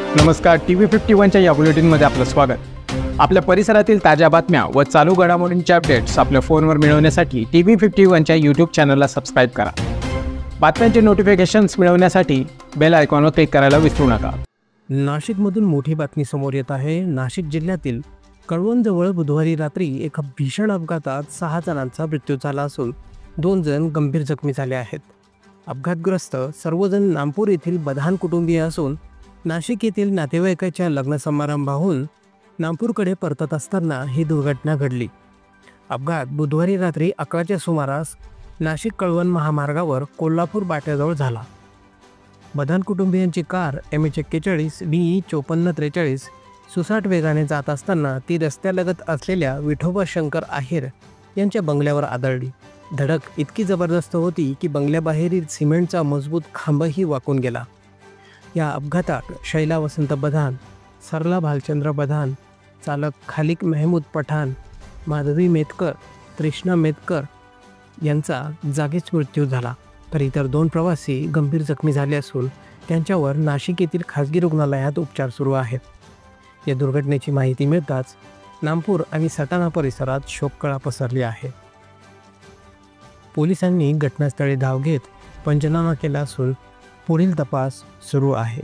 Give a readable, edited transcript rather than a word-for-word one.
नमस्कार, TV51च्या या बुलेटिनमध्ये आपलं स्वागत। आपल्या परिसरातील ताज्या बातम्या व चालू घडामोडींचे अपडेट्स आपल्या फोनवर मिळवण्यासाठी TV51च्या YouTube चॅनलला सबस्क्राइब करा। बातम्यांचे नोटिफिकेशन्स मिळवण्यासाठी बेल आयकॉनवर क्लिक करायला विसरू नका। नाशिकमधून मोठी बातमी समोर येत आहे। नाशिक जिल्ह्यातील कळवणजवळ बुधवारी रात्री एका भीषण अपघातात 6 जणांचा मृत्यू झाला असून 2 जण गंभीर जखमी झाले आहेत। अपघातग्रस्त सर्वजण नामपूर येथील बधान कुटुंबीय असून नाशिक येथील नातेवाईकाच्या लग्न समारंभाहून नामपूरकडे परतत असताना ही दुर्घटना घडली। अपघात बुधवारी रात्री 11च्या सुमारास नाशिक कळवण महामार्गावर कोल्हापूर बाट्याजवळ झाला। बधान कुटुंबियांची कार MH41 DE 5443 सुसाट वेगाने जात असताना ती रस्त्यालगत असलेल्या विठोबा शंकर आहेर यांच्या बंगल्यावर आदळली। धडक इतकी जबरदस्त होती की बंगल्याबाहेरील सिमेंटचा मजबूत खांबही वाकून गेला। या अपघातात शैला वसंत बधान, सरला भालचंद्र बधान, चालक खालिक मेहमूद पठाण, माधवी मेतकर, तृष्णा मेतकर यांचा जागीच मृत्यू झाला, तर इतर 2 प्रवासी गंभीर जखमी झाले असून त्यांच्यावर नाशिक येथील खाजगी रुग्णालयात उपचार सुरू आहेत। या दुर्घटनेची माहिती मिळताच नामपूर आणि सटाणा परिसरात शोककळा पसरली आहे। पोलिसांनी घटनास्थळी धाव घेत पंचनामा केला असून पुढील तपास सुरू आहे।